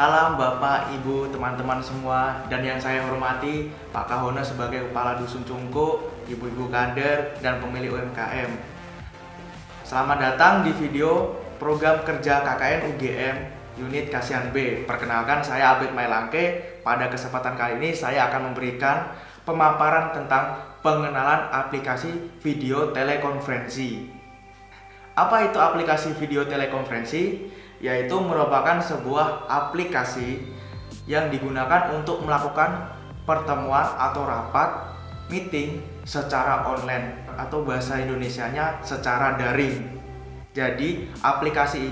Salam Bapak, Ibu, teman-teman semua, dan yang saya hormati Pak Kahono sebagai Kepala Dusun Cungkup, Ibu-ibu kader, dan pemilik UMKM. Selamat datang di video program kerja KKN UGM Unit Kasihan B. Perkenalkan, saya Abed Mailangke. Pada kesempatan kali ini saya akan memberikan pemaparan tentang pengenalan aplikasi video telekonferensi. Apa itu aplikasi video telekonferensi? Yaitu merupakan sebuah aplikasi yang digunakan untuk melakukan pertemuan atau rapat meeting secara online atau bahasa Indonesianya secara daring. Jadi aplikasi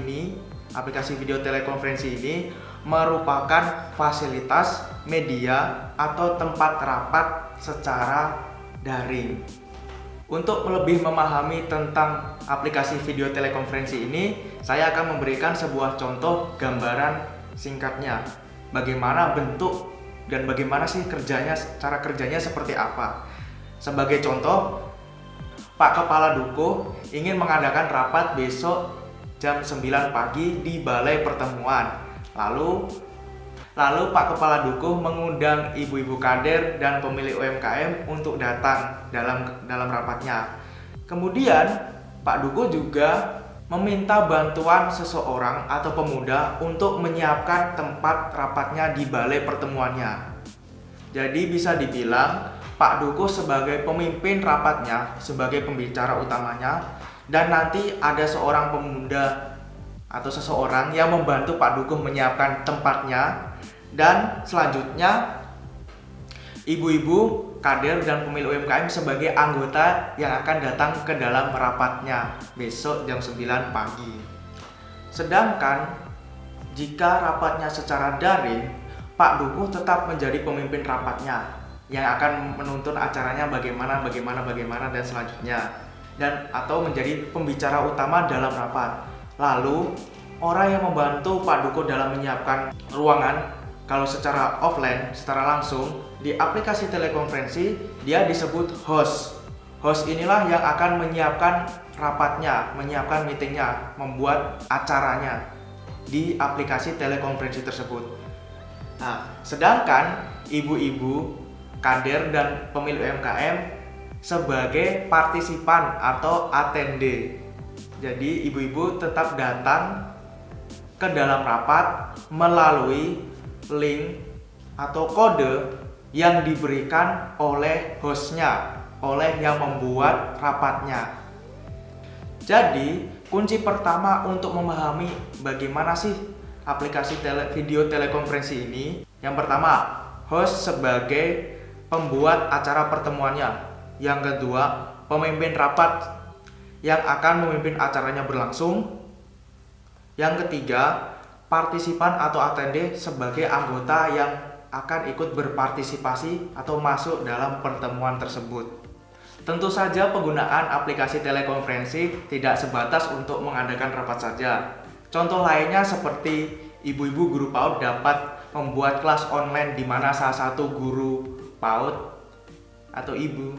video telekonferensi ini merupakan fasilitas media atau tempat rapat secara daring. Untuk lebih memahami tentang aplikasi video telekonferensi ini, saya akan memberikan sebuah contoh gambaran singkatnya. Bagaimana bentuk dan bagaimana sih cara kerjanya seperti apa. Sebagai contoh, Pak Kepala Dukuh ingin mengadakan rapat besok jam 9 pagi di balai pertemuan. Lalu Pak Kepala Dukuh mengundang ibu-ibu kader dan pemilik UMKM untuk datang dalam rapatnya. Kemudian Pak Dukuh juga meminta bantuan seseorang atau pemuda untuk menyiapkan tempat rapatnya di balai pertemuannya. Jadi bisa dibilang Pak Dukuh sebagai pemimpin rapatnya, sebagai pembicara utamanya, dan nanti ada seorang pemuda atau seseorang yang membantu Pak Dukuh menyiapkan tempatnya. Dan selanjutnya ibu-ibu kader dan pemilik UMKM sebagai anggota yang akan datang ke dalam rapatnya besok jam 9 pagi. Sedangkan jika rapatnya secara daring, Pak Dukuh tetap menjadi pemimpin rapatnya yang akan menuntun acaranya bagaimana dan selanjutnya, dan atau menjadi pembicara utama dalam rapat. Lalu orang yang membantu Pak Dukuh dalam menyiapkan ruangan, kalau secara offline, secara langsung, di aplikasi telekonferensi, dia disebut host. Host inilah yang akan menyiapkan rapatnya, menyiapkan meetingnya, membuat acaranya di aplikasi telekonferensi tersebut. Nah, sedangkan ibu-ibu, kader, dan pemilik UMKM sebagai partisipan atau attende. Jadi, ibu-ibu tetap datang ke dalam rapat melalui link atau kode yang diberikan oleh hostnya, oleh yang membuat rapatnya. Jadi kunci pertama untuk memahami bagaimana sih aplikasi video telekonferensi ini, yang pertama, host sebagai pembuat acara pertemuannya. Yang kedua, pemimpin rapat yang akan memimpin acaranya berlangsung. Yang ketiga, partisipan atau attende sebagai anggota yang akan ikut berpartisipasi atau masuk dalam pertemuan tersebut. Tentu saja penggunaan aplikasi telekonferensi tidak sebatas untuk mengadakan rapat saja. Contoh lainnya seperti ibu-ibu guru PAUD dapat membuat kelas online di mana salah satu guru PAUD atau ibu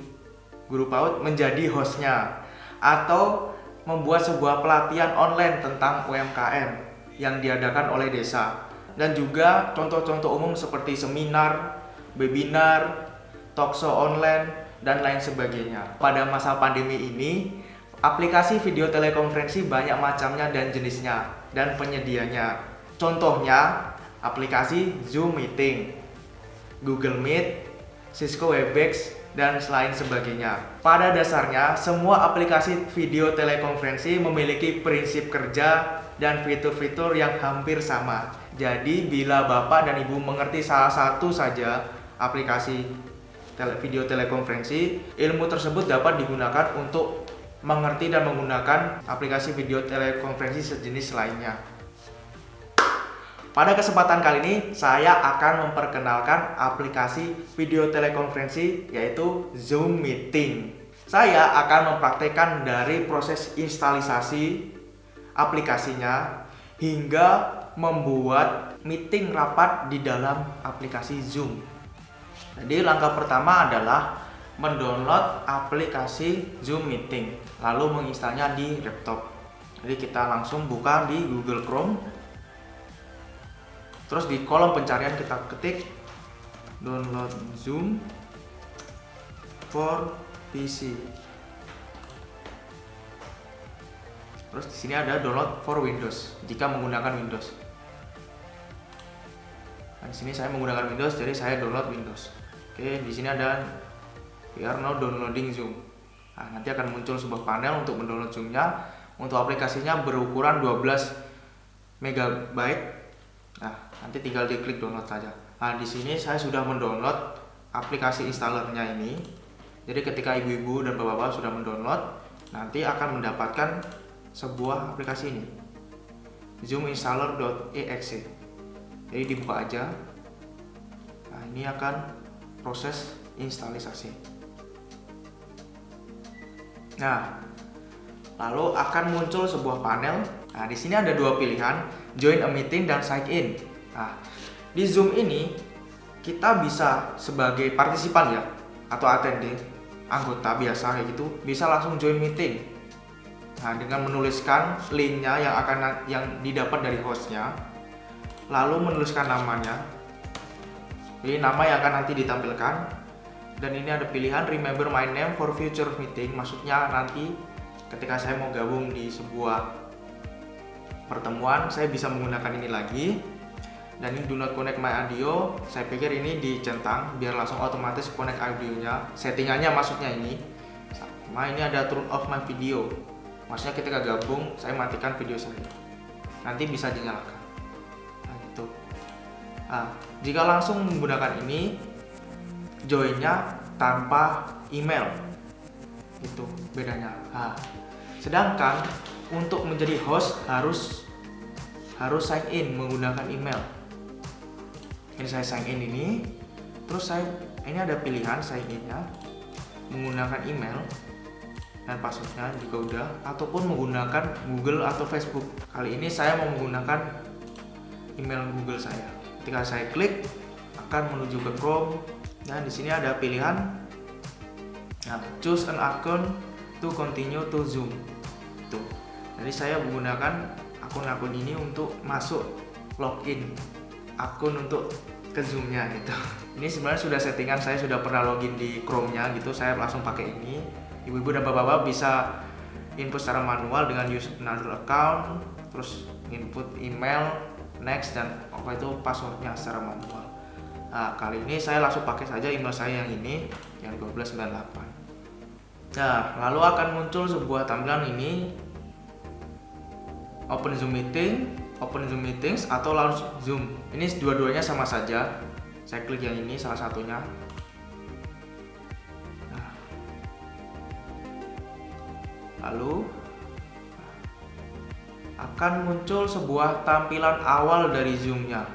guru PAUD menjadi hostnya, atau membuat sebuah pelatihan online tentang UMKM yang diadakan oleh desa. Dan juga contoh-contoh umum seperti seminar, webinar, talkshow online, dan lain sebagainya. Pada masa pandemi ini, aplikasi video telekonferensi banyak macamnya dan jenisnya dan penyedianya. Contohnya aplikasi Zoom Meeting, Google Meet, Cisco Webex, dan lain sebagainya. Pada dasarnya, semua aplikasi video telekonferensi memiliki prinsip kerja dan fitur-fitur yang hampir sama. Jadi bila Bapak dan Ibu mengerti salah satu saja aplikasi video telekonferensi, ilmu tersebut dapat digunakan untuk mengerti dan menggunakan aplikasi video telekonferensi sejenis lainnya. Pada kesempatan kali ini, saya akan memperkenalkan aplikasi video telekonferensi yaitu Zoom Meeting. Saya akan mempraktekkan dari proses instalisasi aplikasinya hingga membuat meeting rapat di dalam aplikasi Zoom. Jadi langkah pertama adalah mendownload aplikasi Zoom Meeting, lalu menginstalnya di laptop. Jadi kita langsung buka di Google Chrome. Terus di kolom pencarian kita ketik download Zoom for PC. Terus di sini ada download for Windows jika menggunakan Windows. Nah, di sini saya menggunakan Windows, jadi saya download Windows. Oke, di sini ada we are now downloading Zoom. Nah, nanti akan muncul sebuah panel untuk mendownload Zoom-nya. Untuk aplikasinya berukuran 12 MB. Nah, nanti tinggal diklik download saja. Nah, di sini saya sudah mendownload aplikasi installernya ini. Jadi ketika ibu-ibu dan bapak-bapak sudah mendownload, nanti akan mendapatkan sebuah aplikasi ini, zoominstaller.exe. Jadi dibuka aja. Nah, ini akan proses instalisasi. Nah, lalu akan muncul sebuah panel. Nah, di sini ada dua pilihan, join a meeting dan sign in. Nah, di Zoom ini kita bisa sebagai partisipan ya, atau attendee, anggota biasa kayak gitu, bisa langsung join meeting. Nah, dengan menuliskan linknya yang didapat dari hostnya, lalu menuliskan namanya. Jadi nama yang akan nanti ditampilkan. Dan ini ada pilihan remember my name for future meeting. Maksudnya nanti ketika saya mau gabung di sebuah pertemuan, saya bisa menggunakan ini lagi. Dan ini do not connect my audio. Saya pikir ini dicentang biar langsung otomatis connect audionya. Settingannya maksudnya ini. Sama ini ada turn off my video. Maksudnya ketika gabung, saya matikan video saya. Nanti bisa dinyalakan. Nah, gitu. Nah, jika langsung menggunakan ini, joinnya tanpa email. Itu bedanya. Nah, sedangkan untuk menjadi host harus sign in menggunakan email. Ini saya sign in ini. Terus ini ada pilihan sign in-nya menggunakan email dan passwordnya juga udah, ataupun menggunakan Google atau Facebook. Kali ini saya mau menggunakan email Google saya. Ketika saya klik, akan menuju ke Chrome. Dan di sini ada pilihan, nah, choose an account to continue to Zoom. Tuh. Jadi saya menggunakan akun-akun ini untuk masuk login akun untuk ke Zoom-nya gitu. Ini sebenarnya sudah settingan, saya sudah pernah login di Chrome-nya gitu. Saya langsung pakai ini. Ibu-ibu dan bapak-bapak bisa input secara manual dengan use another account, terus input email, next, dan apa itu passwordnya secara manual. Nah, kali ini saya langsung pakai saja email saya yang ini, yang 1298. Nah, lalu akan muncul sebuah tampilan ini, open Zoom meeting, open Zoom meetings, atau launch Zoom. Ini dua-duanya sama saja. Saya klik yang ini salah satunya. Lalu akan muncul sebuah tampilan awal dari Zoom-nya.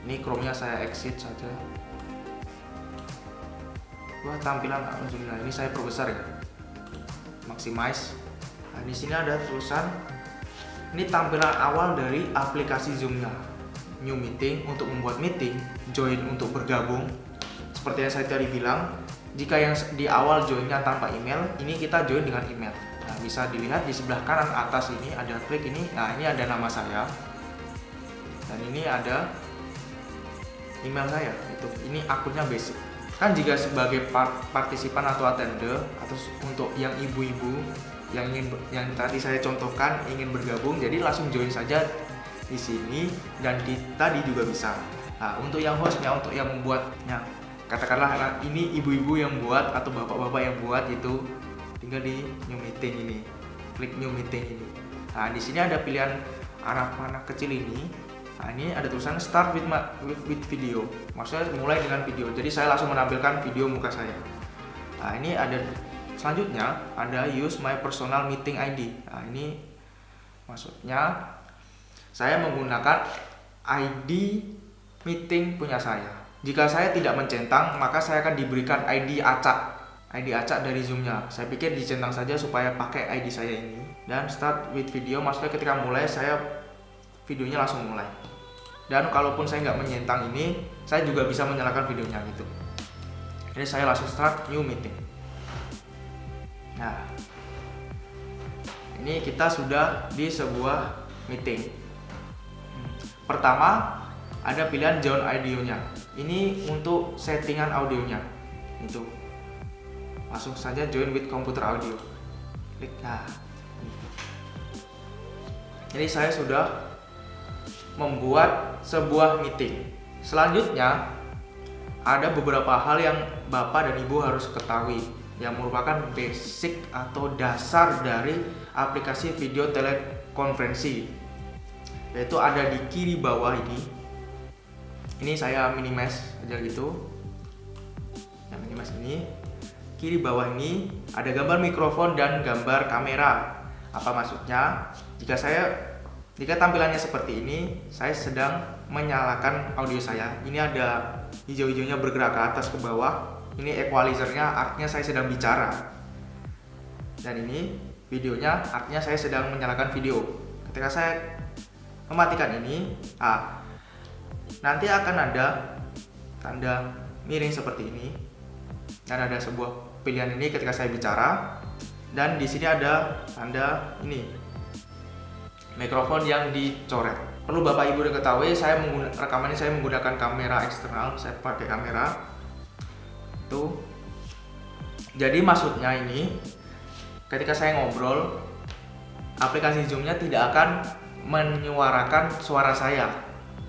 Ini Chrome-nya saya exit saja. Wah, tampilan Zoom-nya ini saya perbesar ya. Maximize. Nah, di sini ada tulisan. Ini tampilan awal dari aplikasi Zoom-nya. New meeting untuk membuat meeting, join untuk bergabung. Seperti yang saya tadi bilang, jika yang di awal joinnya tanpa email, ini kita join dengan email. Nah, bisa dilihat di sebelah kanan atas ini ada klik ini. Nah, ini ada nama saya. Dan ini ada email saya. Ini akunnya basic. Kan jika sebagai partisipan atau attender, atau untuk yang ibu-ibu yang tadi saya contohkan ingin bergabung, jadi langsung join saja di sini dan tadi juga bisa. Nah, untuk yang hostnya, untuk yang membuatnya, katakanlah ini ibu-ibu yang buat atau bapak-bapak yang buat, itu tinggal di new meeting ini, klik new meeting ini. Nah, di sini ada pilihan arah panah kecil ini. Nah, ini ada tulisan start with video, maksudnya mulai dengan video. Jadi saya langsung menampilkan video muka saya. Nah, ini ada selanjutnya ada use my personal meeting ID. Nah, ini maksudnya saya menggunakan ID meeting punya saya. Jika saya tidak mencentang, maka saya akan diberikan ID acak dari Zoom-nya. Saya pikir dicentang saja supaya pakai ID saya ini. Dan start with video, maksudnya ketika mulai videonya langsung mulai. Dan kalaupun saya nggak menyentang ini, saya juga bisa menyalakan videonya gitu. Jadi saya langsung start new meeting. Nah, ini kita sudah di sebuah meeting. Pertama, ada pilihan zone audionya. Ini untuk settingan audionya. Itu. Langsung saja join with computer audio. Klik. Nah. Jadi saya sudah membuat sebuah meeting. Selanjutnya ada beberapa hal yang Bapak dan Ibu harus ketahui yang merupakan basic atau dasar dari aplikasi video telekonferensi, yaitu ada di kiri bawah ini. Ini saya minimize aja gitu. Yang minimize ini. Kiri bawah ini ada gambar mikrofon dan gambar kamera. Apa maksudnya? Jika tampilannya seperti ini, saya sedang menyalakan audio saya. Ini ada hijau-hijaunya bergerak ke atas ke bawah. Ini equalizernya, artinya saya sedang bicara. Dan ini videonya, artinya saya sedang menyalakan video. Ketika saya mematikan ini, nanti akan ada tanda miring seperti ini. Dan ada sebuah pilihan ini ketika saya bicara. Dan di sini ada tanda ini, mikrofon yang dicoret. Perlu Bapak Ibu ketahui, rekaman ini saya menggunakan kamera eksternal, saya pakai kamera. Tuh. Jadi maksudnya ini, ketika saya ngobrol, aplikasi Zoom-nya tidak akan menyuarakan suara saya.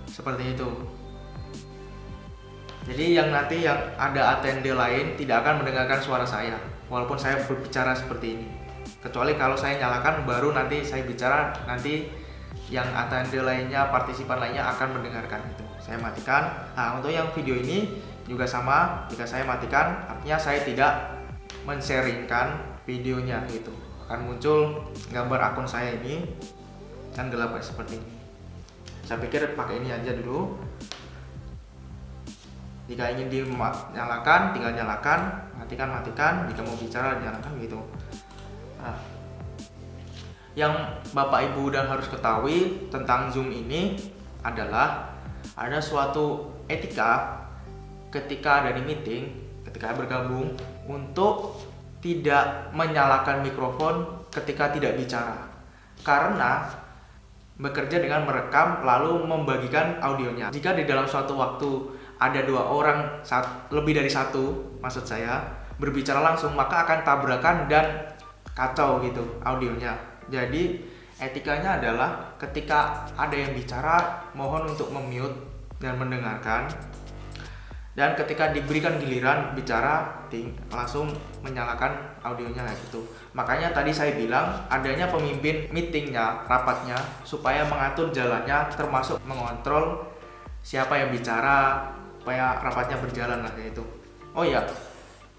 Seperti itu. Jadi yang ada attendee lain tidak akan mendengarkan suara saya, walaupun saya berbicara seperti ini. Kecuali kalau saya nyalakan, baru nanti saya bicara, nanti yang attendee lainnya, partisipan lainnya akan mendengarkan itu. Saya matikan. Nah, untuk yang video ini juga sama. Jika saya matikan, artinya saya tidak men-sharingkan videonya gitu. Akan muncul gambar akun saya ini dan gelap seperti ini. Saya pikir pakai ini aja dulu. Jika ingin dinyalakan, tinggal nyalakan, matikan. Jika mau bicara, nyalakan gitu. Nah, yang Bapak Ibu dan harus ketahui tentang Zoom ini adalah ada suatu etika ketika ada di meeting, ketika bergabung, untuk tidak menyalakan mikrofon ketika tidak bicara. Karena bekerja dengan merekam lalu membagikan audionya. Jika di dalam suatu waktu ada dua orang, lebih dari satu maksud saya, berbicara langsung, maka akan tabrakan dan kacau gitu audionya. Jadi etikanya adalah ketika ada yang bicara, mohon untuk memute dan mendengarkan. Dan ketika diberikan giliran bicara, langsung menyalakan audionya kayak gitu. Makanya tadi saya bilang adanya pemimpin meetingnya, rapatnya, supaya mengatur jalannya, termasuk mengontrol siapa yang bicara, supaya rapatnya berjalan lah kayak itu. Oh ya,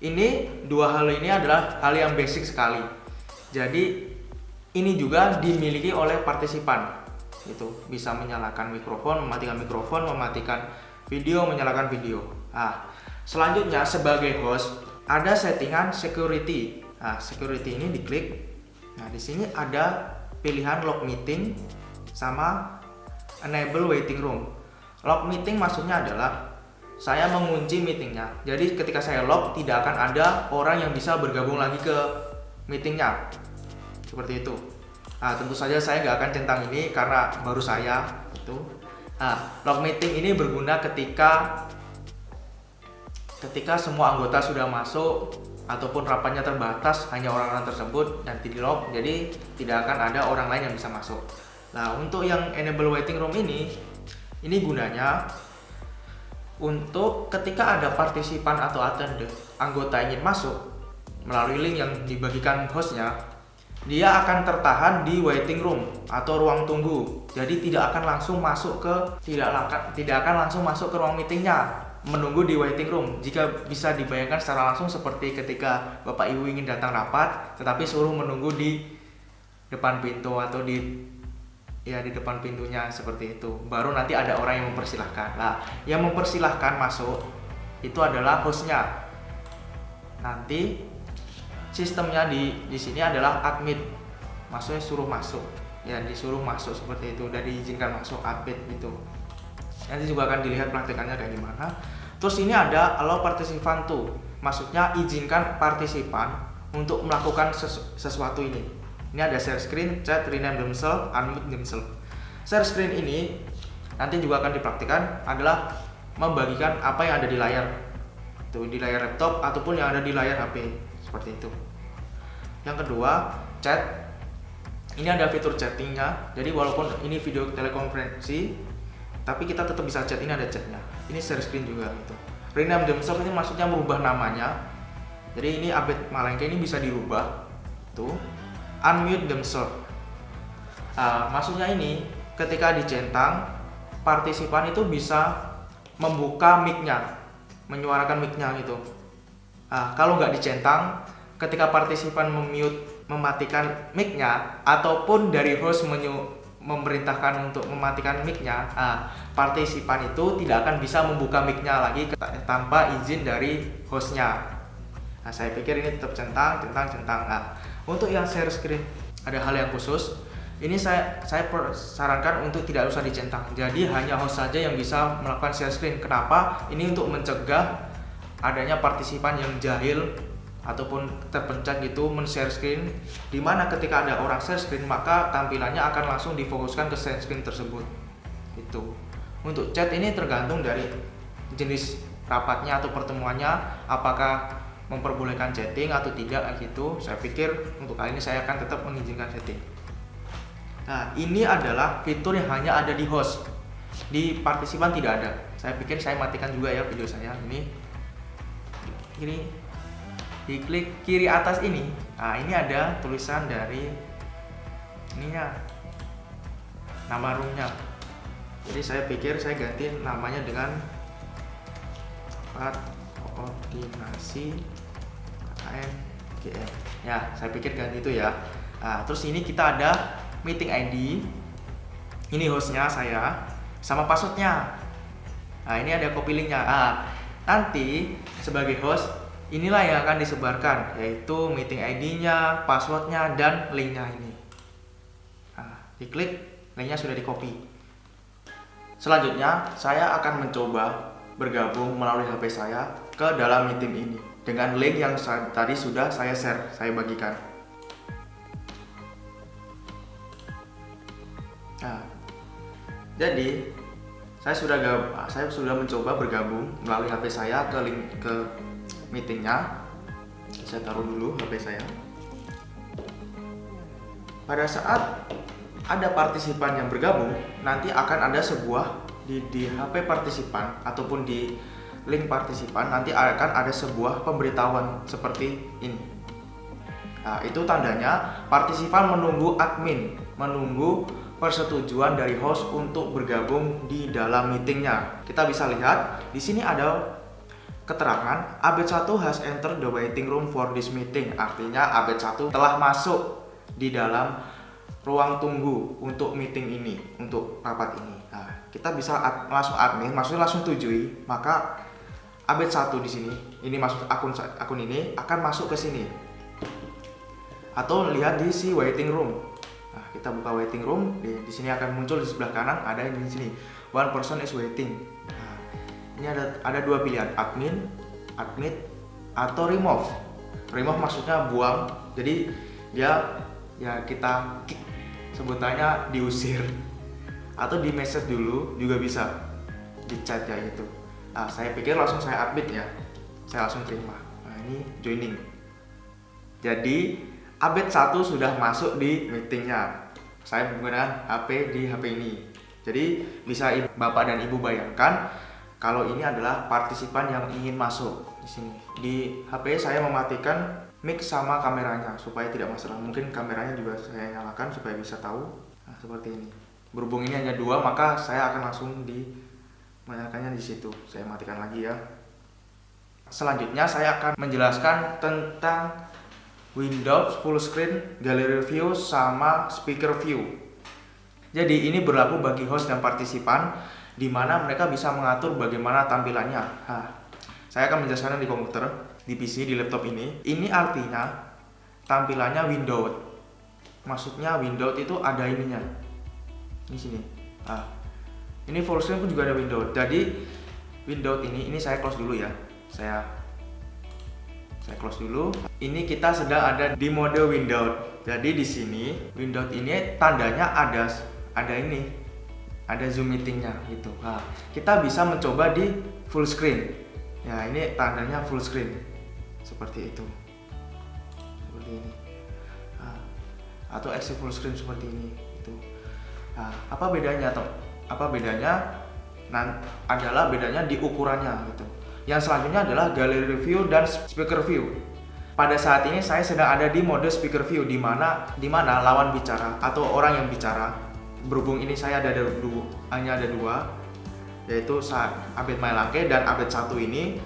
ini dua hal ini adalah hal yang basic sekali. Jadi ini juga dimiliki oleh partisipan. Itu bisa menyalakan mikrofon, mematikan video, menyalakan video. Nah, selanjutnya sebagai host ada settingan security. Nah, security ini diklik. Nah, di sini ada pilihan log meeting sama enable waiting room. Log meeting maksudnya adalah saya mengunci meetingnya. Jadi ketika saya log, tidak akan ada orang yang bisa bergabung lagi ke meetingnya. Seperti itu. Nah, tentu saja saya nggak akan centang ini karena baru saya itu. Nah, log meeting ini berguna ketika semua anggota sudah masuk ataupun rapatnya terbatas, hanya orang-orang tersebut dan di log, jadi tidak akan ada orang lain yang bisa masuk. Nah, untuk yang enable waiting room ini gunanya untuk ketika ada partisipan atau attendee anggota ingin masuk melalui link yang dibagikan hostnya, dia akan tertahan di waiting room atau ruang tunggu. Jadi tidak akan langsung masuk ke ruang meetingnya, menunggu di waiting room. Jika bisa dibayangkan secara langsung seperti ketika Bapak Ibu ingin datang rapat, tetapi suruh menunggu di depan pintu atau di depan pintunya seperti itu. Baru nanti ada orang yang mempersilahkan. Nah, yang mempersilahkan masuk itu adalah hostnya. Nanti sistemnya di sini adalah admit, maksudnya suruh masuk. Ya, disuruh masuk seperti itu dan diizinkan masuk admit gitu. Nanti juga akan dilihat praktikannya kayak gimana. Terus ini ada allow participant to, maksudnya izinkan partisipan untuk melakukan sesuatu ini. Ini ada share screen, chat, rename themselves, unmute themselves. Share screen ini nanti juga akan dipraktikkan adalah membagikan apa yang ada di layar, tuh di layar laptop ataupun yang ada di layar HP seperti itu. Yang kedua, chat. Ini ada fitur chattingnya, jadi walaupun ini video telekonferensi, tapi kita tetap bisa chat. Ini ada chatnya. Ini share screen juga gitu. Rename themselves ini maksudnya merubah namanya. Jadi ini update Malaysia ini bisa dirubah. Tuh, unmute themselves. Maksudnya ini ketika dicentang, partisipan itu bisa membuka mic-nya, menyuarakan mic-nya gitu. Kalau nggak dicentang, ketika partisipan mematikan mic-nya ataupun dari host memerintahkan untuk mematikan mic-nya, partisipan itu tidak akan bisa membuka mic-nya lagi tanpa izin dari hostnya. Saya pikir ini tetap centang. Untuk yang share screen ada hal yang khusus. Ini saya sarankan untuk tidak usah dicentang. Jadi hanya host saja yang bisa melakukan share screen. Kenapa? Ini untuk mencegah adanya partisipan yang jahil ataupun terpencet gitu men-share screen, dimana ketika ada orang share screen maka tampilannya akan langsung difokuskan ke share screen tersebut. Itu. Untuk chat ini tergantung dari jenis rapatnya atau pertemuannya, apakah memperbolehkan chatting atau tidak gitu. Saya pikir untuk kali ini saya akan tetap mengizinkan chatting. Nah, ini adalah fitur yang hanya ada di host. Di partisipan tidak ada. Saya pikir saya matikan juga ya video saya ini. Diklik kiri atas ini. Ini ada tulisan dari ininya, nama roomnya. Jadi saya pikir saya ganti namanya dengan koordinasi KKN. Ya, saya pikir ganti itu ya. Terus ini kita ada meeting ID. Ini hostnya saya sama passwordnya. Ini ada copy linknya. Nanti sebagai host inilah yang akan disebarkan, yaitu meeting ID-nya, passwordnya, dan linknya ini. Diklik, linknya sudah di copy. Selanjutnya, saya akan mencoba bergabung melalui HP saya ke dalam meeting ini dengan link yang tadi sudah saya share, saya bagikan. Jadi saya sudah mencoba bergabung melalui HP saya ke link ke meetingnya. Saya taruh dulu HP saya. Pada saat ada partisipan yang bergabung, nanti akan ada sebuah di HP partisipan ataupun di link partisipan nanti akan ada sebuah pemberitahuan seperti ini. Itu tandanya partisipan menunggu admin, menunggu persetujuan dari host untuk bergabung di dalam meetingnya. Kita bisa lihat di sini ada keterangan Abed 1 has entered the waiting room for this meeting. Artinya Abed 1 telah masuk di dalam ruang tunggu untuk meeting ini, untuk rapat ini. Kita bisa langsung admin, maksudnya langsung tujui, maka Abed 1 di sini, ini maksud akun ini akan masuk ke sini. Atau lihat di si waiting room. Kita buka waiting room, di sini akan muncul di sebelah kanan ada di sini. One person is waiting. Ini ada dua pilihan, admin, admit, atau remove. Remove maksudnya buang, jadi dia ya kita kick, sebutannya diusir. Atau di message dulu juga bisa, di chat ya gitu. Saya pikir langsung saya admit ya, saya langsung terima. Ini joining. Jadi Abed 1 sudah masuk di meetingnya. Saya menggunakan HP di HP ini. Jadi bisa Bapak dan Ibu bayangkan kalau ini adalah partisipan yang ingin masuk di sini. Di HP saya mematikan mic sama kameranya supaya tidak masalah. Mungkin kameranya juga saya nyalakan supaya bisa tahu. Seperti ini. Berhubung ini hanya dua, maka saya akan langsung menyalakannya di situ. Saya matikan lagi ya. Selanjutnya saya akan menjelaskan tentang Windows full screen, gallery view, sama speaker view. Jadi ini berlaku bagi host dan partisipan, di mana mereka bisa mengatur bagaimana tampilannya. Saya akan menjelaskan di komputer, di PC, di laptop ini. Ini artinya tampilannya Windows. Maksudnya Windows itu ada ininya. Di sini. Ini full screen pun juga ada Windows. Jadi Windows ini saya close dulu ya. Saya close dulu. Ini kita sedang ada di mode Windows. Jadi di sini Windows ini tandanya ada ini. ada Zoom meetingnya gitu. Nah, kita bisa mencoba di full screen. Ya, ini tandanya full screen. Seperti itu. Seperti ini. Nah, atau exit full screen seperti ini itu. Nah, apa bedanya toh? Apa bedanya? Adalah bedanya di ukurannya gitu. Yang selanjutnya adalah gallery view dan speaker view. Pada saat ini saya sedang ada di mode speaker view, di mana lawan bicara atau orang yang bicara. Berhubung ini saya hanya ada dua, yaitu Abed Mailangke dan Abed 1 ini.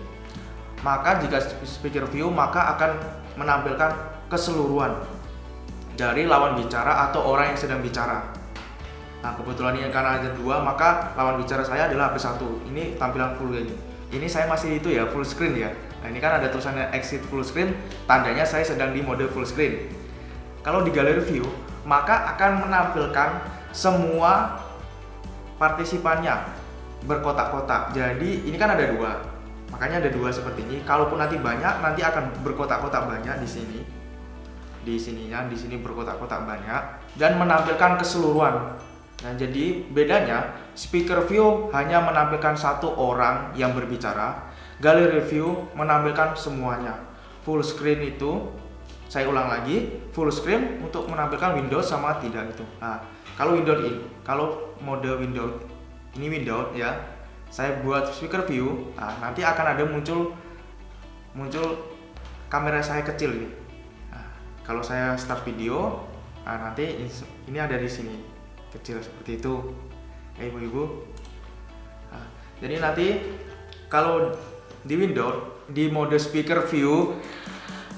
Maka jika speaker view maka akan menampilkan keseluruhan dari lawan bicara atau orang yang sedang bicara. Nah, kebetulan ini karena ada dua, maka lawan bicara saya adalah Abed 1. Ini tampilan full ini. Ini saya masih itu ya, full screen ya. Nah, ini kan ada tulisannya exit full screen, tandanya saya sedang di mode full screen. Kalau di gallery view, maka akan menampilkan semua partisipannya berkotak-kotak. Jadi ini kan ada dua, makanya ada dua seperti ini. Kalaupun nanti banyak, nanti akan berkotak-kotak banyak di sini. Di sini berkotak-kotak banyak dan menampilkan keseluruhan. Nah, jadi bedanya speaker view hanya menampilkan satu orang yang berbicara, gallery view menampilkan semuanya. Full screen itu, saya ulang lagi, full screen untuk menampilkan Windows sama tidak itu. Nah, kalau mode Windows ini Windows ya, saya buat speaker view, nah, nanti akan ada muncul kamera saya kecil ini. Nah, kalau saya start video, nah, nanti ini ada di sini kecil seperti itu, ya ibu-ibu. Nah, jadi nanti kalau di Windows di mode speaker view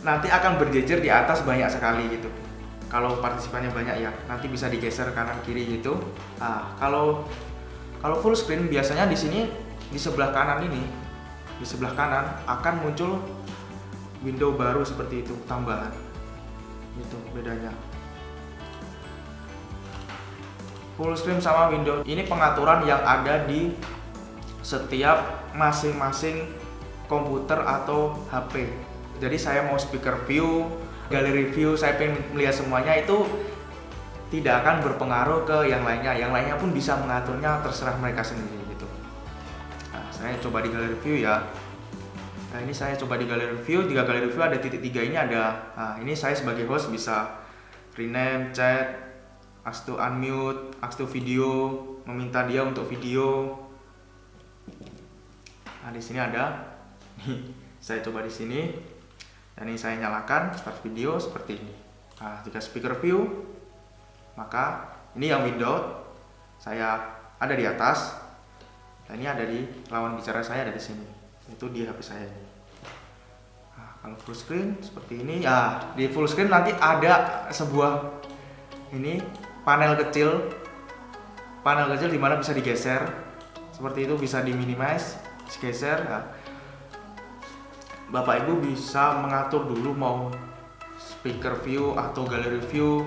nanti akan berjejer di atas banyak sekali gitu. Kalau partisipannya banyak ya, nanti bisa digeser kanan kiri gitu. Nah, kalau full screen biasanya di sini di sebelah kanan ini, di sebelah kanan akan muncul window baru seperti itu, tambahan. Itu bedanya. Full screen sama window ini pengaturan yang ada di setiap masing-masing komputer atau HP. Jadi saya mau speaker view, gallery view, saya pengen melihat semuanya, itu tidak akan berpengaruh ke yang lainnya. Yang lainnya pun bisa mengaturnya, terserah mereka sendiri gitu. Nah, saya coba di gallery view ya. Nah, ini saya coba di gallery view. Jika gallery view ada titik 3 ini ada. Nah, ini saya sebagai host bisa rename, chat, ask to unmute, ask to video, meminta dia untuk video. Nah, di sini ada. Nih, saya coba di sini. Dan ini saya nyalakan start video seperti ini. Nah, jika speaker view, maka ini yang window saya ada di atas, dan ini ada di lawan bicara saya ada di sini. Itu di HP saya ini. Nah, kalau full screen seperti ini, ya di full screen nanti ada sebuah ini panel kecil di mana bisa digeser. Seperti itu, bisa diminimize, digeser. Nah, Bapak Ibu bisa mengatur dulu mau speaker view atau gallery view,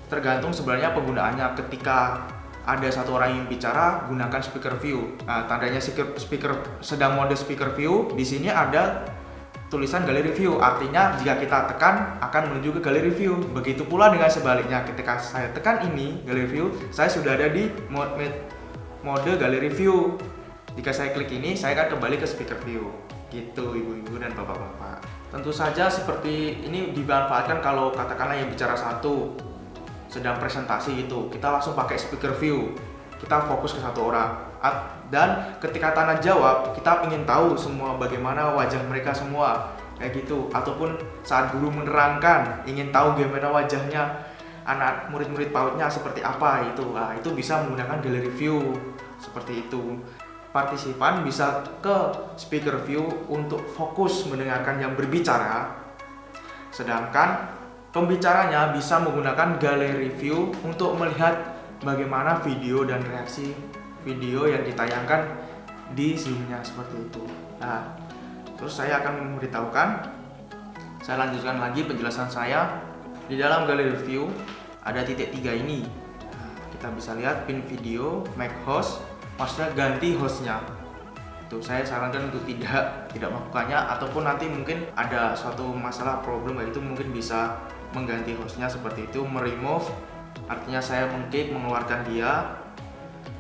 tergantung sebenarnya penggunaannya. Ketika ada satu orang yang bicara, gunakan speaker view. Nah, tandanya speaker sedang mode speaker view, di sini ada tulisan gallery view, artinya jika kita tekan akan menuju ke gallery view. Begitu pula dengan sebaliknya, ketika saya tekan ini gallery view, saya sudah ada di mode gallery view. Jika saya klik ini, saya akan kembali ke speaker view. Gitu ibu-ibu dan bapak-bapak. Tentu saja seperti ini dimanfaatkan kalau katakanlah yang bicara satu sedang presentasi gitu, kita langsung pakai speaker view, kita fokus ke satu orang. Dan ketika tanya jawab, kita ingin tahu semua bagaimana wajah mereka semua, kayak gitu. Ataupun saat guru menerangkan, ingin tahu bagaimana wajahnya anak murid-murid PAUD-nya seperti apa itu. Nah, itu bisa menggunakan gallery view seperti itu. Partisipan bisa ke speaker view untuk fokus mendengarkan yang berbicara, sedangkan pembicaranya bisa menggunakan gallery view untuk melihat bagaimana video dan reaksi video yang ditayangkan di Zoom-nya seperti itu. Nah, terus saya akan memberitahukan, saya lanjutkan lagi penjelasan saya. Di dalam gallery view ada titik 3 ini. Nah, kita bisa lihat pin video, make host, maksudnya ganti hostnya. Itu saya sarankan untuk tidak melakukannya, ataupun nanti mungkin ada suatu masalah problem itu mungkin bisa mengganti hostnya seperti itu. Meremove artinya saya mungkin mengeluarkan dia,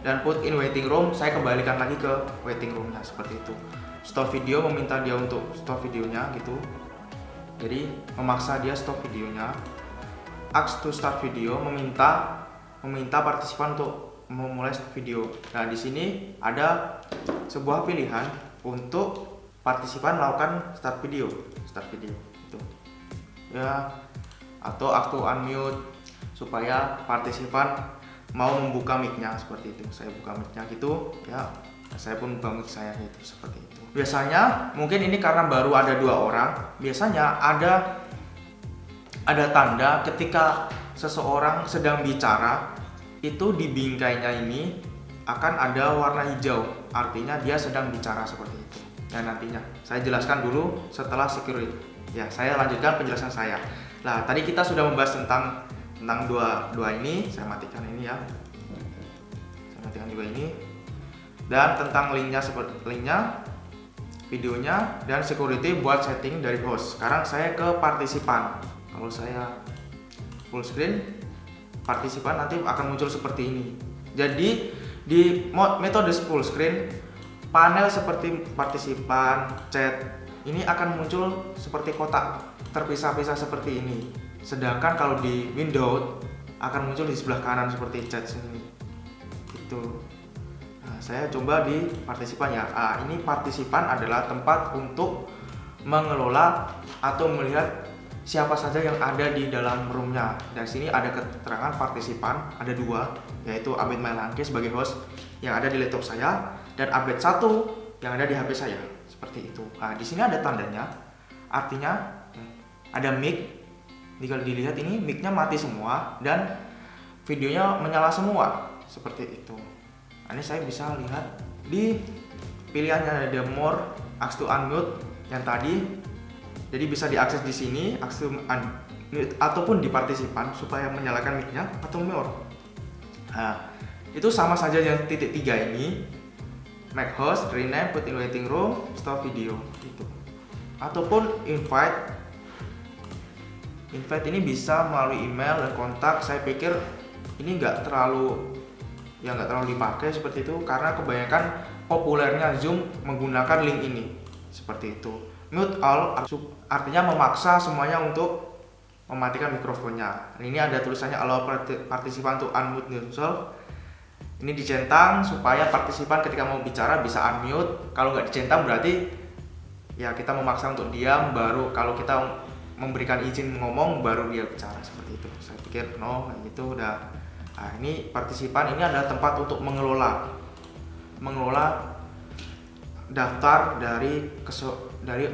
dan put in waiting room, saya kembalikan lagi ke waiting roomnya seperti itu. Stop video, meminta dia untuk stop videonya gitu, jadi memaksa dia stop videonya. Ask to start video, meminta partisipan untuk memulai video. Nah di sini ada sebuah pilihan untuk partisipan melakukan start video itu ya, atau ask to unmute supaya partisipan mau membuka mic-nya seperti itu. Saya buka mic-nya gitu ya, saya pun buka mic saya gitu seperti itu. Biasanya mungkin ini karena baru ada 2 orang, biasanya ada tanda ketika seseorang sedang bicara itu di bingkainya ini akan ada warna hijau, artinya dia sedang bicara seperti itu. Dan nantinya saya jelaskan dulu setelah security. Ya, saya lanjutkan penjelasan saya. Nah, tadi kita sudah membahas tentang dua ini. Saya matikan ini ya. Saya matikan juga ini. Dan tentang linknya, videonya, dan security buat setting dari host. Sekarang saya ke partisipan. Kalau saya full screen, partisipan nanti akan muncul seperti ini. Jadi di metode full screen, panel seperti partisipan, chat ini akan muncul seperti kotak terpisah-pisah seperti ini. Sedangkan kalau di Windows akan muncul di sebelah kanan seperti chat sini. Itu. Nah, saya coba di partisipan ya. Ini partisipan adalah tempat untuk mengelola atau melihat siapa saja yang ada di dalam roomnya. Dan sini ada keterangan partisipan, ada 2, yaitu Abed Mailangke sebagai host yang ada di laptop saya dan Abed 1 yang ada di HP saya, seperti itu. Nah, di sini ada tandanya, artinya ada mic. Jika dilihat ini mic-nya mati semua dan videonya menyala semua, seperti itu. Nah, ini saya bisa lihat di pilihannya ada more, ask to unmute yang tadi. Jadi bisa diakses di sini, ask to unmute ataupun di partisipan supaya menyalakan mic-nya atau more. Nah, itu sama saja yang titik 3 ini. Make host, rename, put in waiting room, stop video gitu. Ataupun invite ini bisa melalui email dan kontak. Saya pikir ini nggak terlalu dipakai seperti itu karena kebanyakan populernya Zoom menggunakan link ini seperti itu. Mute all artinya memaksa semuanya untuk mematikan mikrofonnya. Ini ada tulisannya allow partisipan to unmute themselves. Ini dicentang supaya partisipan ketika mau bicara bisa unmute. Kalau nggak dicentang berarti ya kita memaksa untuk diam, baru kalau kita memberikan izin ngomong baru dia bicara, seperti itu. Saya pikir kayak gitu udah. Nah, ini partisipan ini adalah tempat untuk mengelola daftar dari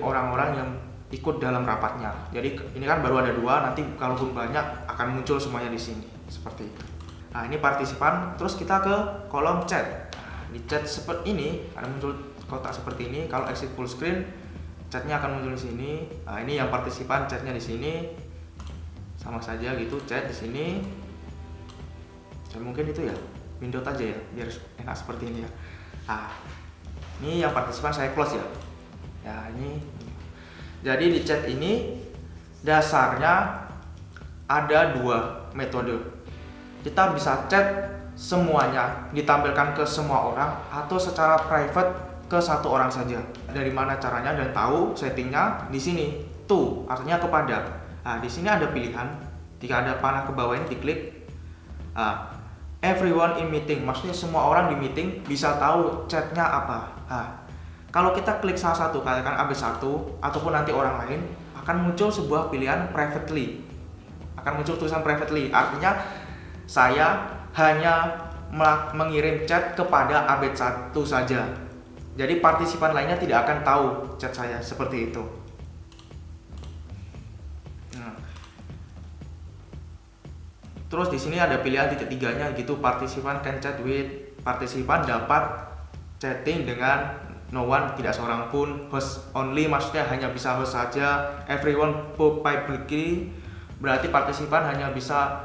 orang-orang yang ikut dalam rapatnya. Jadi ini kan baru ada 2, nanti kalaupun banyak akan muncul semuanya di sini seperti itu. Nah, ini partisipan. Terus kita ke kolom chat. Nah, di chat seperti ini akan muncul kotak seperti ini. Kalau exit full screen, chatnya akan muncul di sini. Nah, ini yang partisipan, chatnya di sini. Sama saja gitu, chat di sini. Mungkin itu ya Windows aja ya, biar enak seperti ini ya. Nah, ini yang partisipan saya close ya. Ya, ini. Jadi di chat ini dasarnya ada 2 metode. Kita bisa chat semuanya, ditampilkan ke semua orang, atau secara private ke 1 orang saja. Dari mana caranya dan tahu settingnya di sini. To artinya kepada. Nah, di sini ada pilihan. Jika ada panah ke bawah ini diklik. Nah, everyone in meeting, maksudnya semua orang di meeting bisa tahu chatnya apa. Nah, kalau kita klik salah satu, katakan AB1 ataupun nanti orang lain, akan muncul sebuah pilihan privately. Akan muncul tulisan privately, artinya saya hanya mengirim chat kepada AB1 saja. Jadi partisipan lainnya tidak akan tahu chat saya, seperti itu. Terus di sini ada pilihan titik 3-nya gitu, partisipan can chat with, partisipan dapat chatting dengan no one, tidak seorang pun, host only maksudnya hanya bisa host saja, everyone publicly berarti partisipan hanya bisa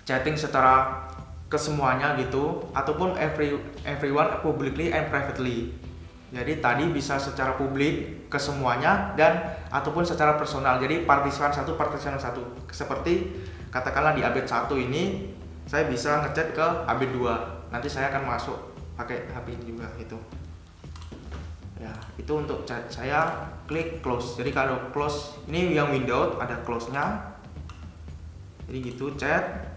chatting secara kesemuanya gitu, ataupun everyone publicly and privately. Jadi tadi bisa secara publik ke semuanya dan ataupun secara personal. Jadi partisipan 1, partisipan 1. Seperti katakanlah di Abed 1 ini saya bisa ngechat ke Abed 2. nanti saya akan masuk pakai HP ini juga gitu ya. Itu untuk chat, saya klik close. Jadi kalau close ini yang window ada close nya, jadi gitu. Chat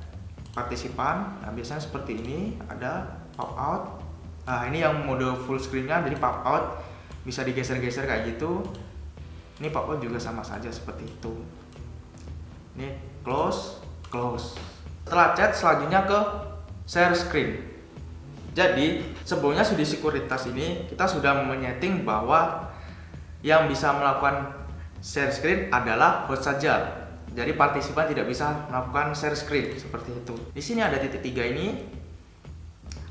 partisipan, nah biasanya seperti ini, ada pop out. Nah ini yang mode full screen nya, jadi pop out bisa digeser-geser kayak gitu. Ini pop out juga sama saja seperti itu. Ini close, close. Setelah chat, selanjutnya ke share screen. Jadi sebelumnya di sekuritas ini kita sudah menyeting bahwa yang bisa melakukan share screen adalah host saja. Jadi partisipan tidak bisa melakukan share screen seperti itu. Di sini ada titik 3 ini.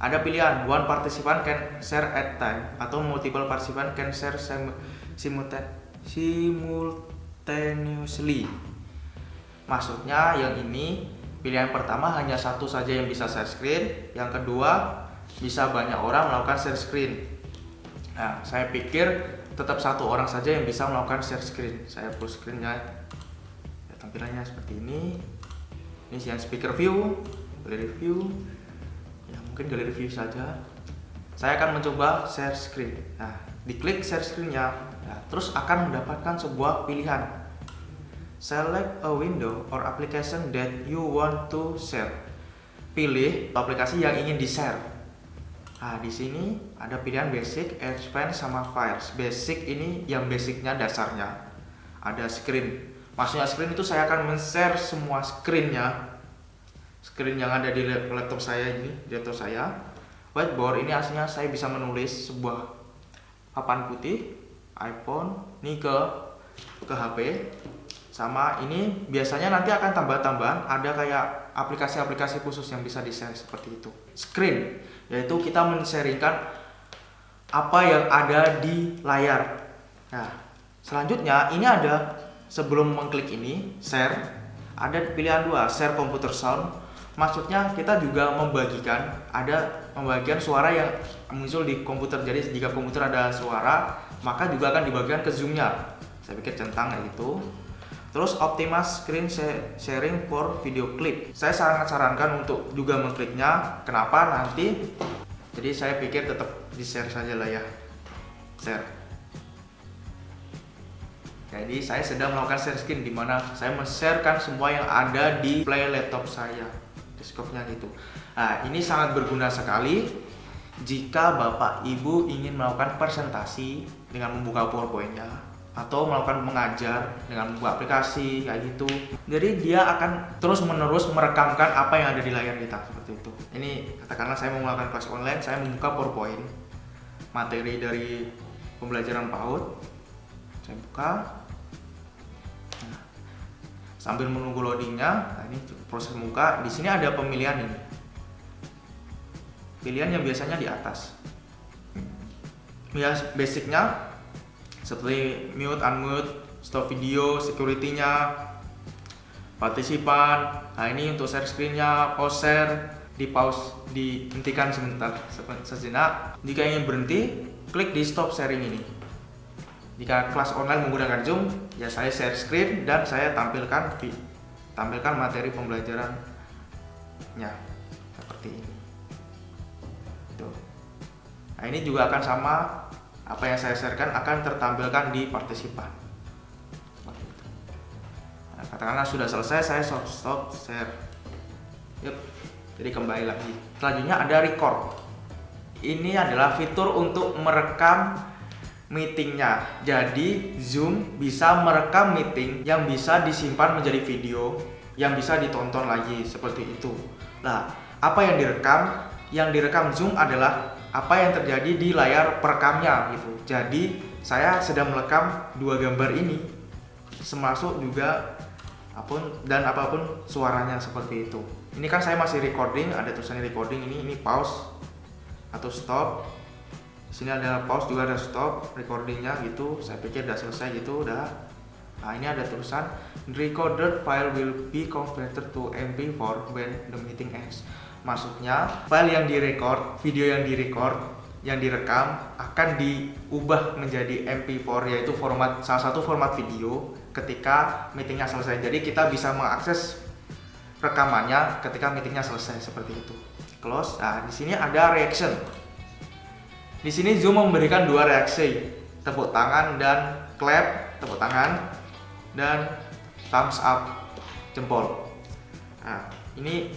Ada pilihan one participant can share at time atau multiple participant can share simultaneously. Maksudnya yang ini pilihan pertama hanya satu saja yang bisa share screen, yang kedua bisa banyak orang melakukan share screen. Nah, saya pikir tetap satu orang saja yang bisa melakukan share screen. Saya full screen-nya. Ya, tampilannya seperti ini. Ini yang speaker view, gallery view. Ya, mungkin gallery view saja. Saya akan mencoba share screen. Nah, diklik share screen-nya, ya, terus akan mendapatkan sebuah pilihan. Select a window or application that you want to share. Pilih aplikasi yang ingin di-share. Nah, di sini ada pilihan basic, advanced, sama files. Basic ini yang basicnya dasarnya. Ada screen. Maksudnya screen itu saya akan men-share semua screennya. Screen yang ada di laptop saya ini, di laptop saya. Whiteboard ini aslinya saya bisa menulis sebuah papan putih, iPhone, ini ke HP. Sama ini biasanya nanti akan tambah-tambahan, ada kayak aplikasi-aplikasi khusus yang bisa di-share seperti itu. Screen, yaitu kita men-sharingkan apa yang ada di layar. Nah, selanjutnya ini ada, sebelum mengklik ini share, ada pilihan 2, share computer sound. Maksudnya kita juga membagikan suara yang muncul di komputer. Jadi jika komputer ada suara, maka juga akan dibagikan ke zoom-nya. Saya pikir centang kayak gitu. Terus optimize screen sharing for video clip. Saya sangat sarankan untuk juga mengkliknya. Kenapa? Nanti jadi saya pikir tetap di share saja lah ya. Share. Jadi saya sedang melakukan share screen, di mana saya men-sharekan semua yang ada di play laptop saya, desktopnya gitu. Nah, ini sangat berguna sekali jika Bapak Ibu ingin melakukan presentasi dengan membuka PowerPoint-nya, atau melakukan mengajar dengan membuat aplikasi kayak gitu. Jadi dia akan terus-menerus merekamkan apa yang ada di layar kita seperti itu. Ini katakanlah saya mau melakukan kelas online, saya membuka PowerPoint materi dari pembelajaran PAUD. Saya buka. Nah, sambil menunggu loadingnya, nah ini proses buka. Di sini ada pemilihan ini. Pilihan yang biasanya di atas. Ya, basicnya seperti mute, unmute, stop video, security-nya, partisipan. Nah, ini untuk share screen-nya, pause share, di pause, dihentikan sejenak. Jika ingin berhenti, klik di stop sharing ini. Jika kelas online menggunakan Zoom, ya saya share screen dan saya tampilkan materi pembelajarannya seperti ini. Tuh. Nah, ini juga akan sama. Apa yang saya sharekan akan tertampilkan di partisipan. Nah, katakanlah sudah selesai, saya stop share. Yuk, jadi kembali lagi. Selanjutnya ada record. Ini adalah fitur untuk merekam meetingnya. Jadi Zoom bisa merekam meeting yang bisa disimpan menjadi video yang bisa ditonton lagi seperti itu. Nah, apa yang direkam? Yang direkam Zoom adalah apa yang terjadi di layar perekamnya gitu. Jadi saya sedang merekam dua gambar ini, termasuk juga apapun suaranya seperti itu. Ini kan saya masih recording, ada tulisannya recording, ini pause atau stop. Di sini ada pause juga ada stop recordingnya gitu. Saya pikir udah selesai gitu, udah. Nah, ini ada tulisan recorded file will be converted to MP4 when the meeting ends. Maksudnya file yang direcord, video yang direkam akan diubah menjadi MP4, yaitu salah satu format video ketika meetingnya selesai. Jadi kita bisa mengakses rekamannya ketika meetingnya selesai seperti itu. close. Nah, di sini ada reaction. Di sini Zoom memberikan dua reaksi, tepuk tangan dan clap, tepuk tangan, dan thumbs up, jempol. Nah, ini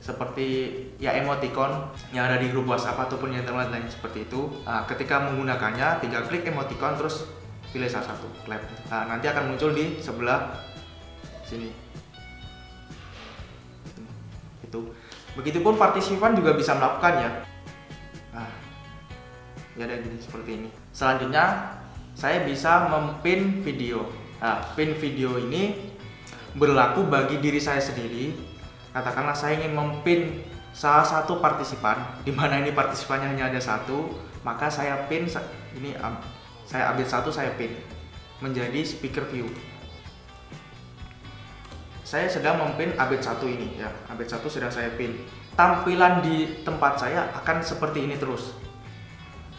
seperti ya emoticon yang ada di grup WhatsApp ataupun yang lain seperti itu. Nah, ketika menggunakannya, tinggal klik emoticon terus pilih salah satu, clap. Nah, nanti akan muncul di sebelah sini. Itu. Begitupun partisipan juga bisa melakukannya. Nah, ya ada gini seperti ini. Selanjutnya, saya bisa mempin video. Nah, pin video ini berlaku bagi diri saya sendiri. Katakanlah saya ingin mempin salah satu partisipan, di mana ini partisipannya hanya ada satu, maka saya pin ini, saya ambil satu, saya pin menjadi speaker view. Saya sedang mempin update 1 ini ya, update 1 sedang saya pin. Tampilan di tempat saya akan seperti ini terus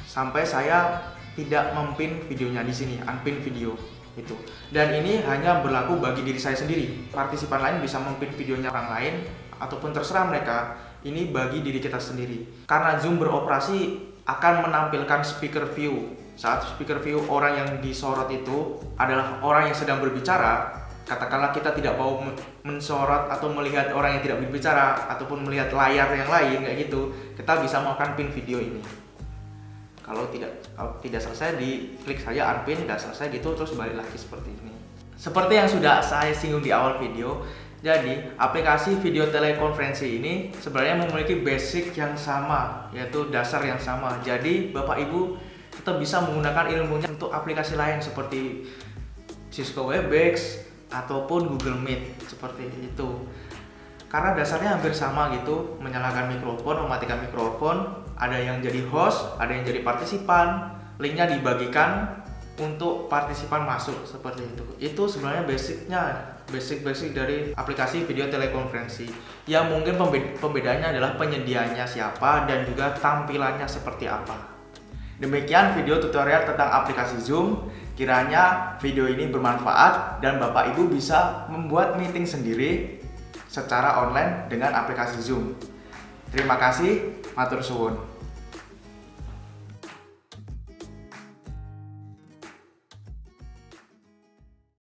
sampai saya tidak mempin videonya di sini, unpin video itu. Dan ini hanya berlaku bagi diri saya sendiri. Partisipan lain bisa mempin videonya orang lain ataupun terserah mereka. Ini bagi diri kita sendiri. Karena Zoom beroperasi akan menampilkan speaker view. Saat speaker view orang yang disorot itu adalah orang yang sedang berbicara, katakanlah kita tidak mau mensorot atau melihat orang yang tidak berbicara ataupun melihat layar yang lain kayak gitu, kita bisa melakukan pin video ini. Kalau tidak selesai, diklik saja unpin, tidak selesai gitu, terus balik lagi seperti ini. Seperti yang sudah saya singgung di awal video, jadi aplikasi video telekonferensi ini sebenarnya memiliki basic yang sama, yaitu dasar yang sama. Jadi Bapak Ibu tetap bisa menggunakan ilmunya untuk aplikasi lain seperti Cisco Webex ataupun Google Meet seperti itu. Karena dasarnya hampir sama gitu, menyalakan mikrofon, mematikan mikrofon, ada yang jadi host, ada yang jadi partisipan, linknya dibagikan untuk partisipan masuk seperti itu. Itu sebenarnya basic dari aplikasi video telekonferensi. Yang mungkin pembedaannya adalah penyediaannya siapa dan juga tampilannya seperti apa. Demikian video tutorial tentang aplikasi Zoom. Kiranya video ini bermanfaat dan Bapak Ibu bisa membuat meeting sendiri secara online dengan aplikasi Zoom. Terima kasih, matur suwun.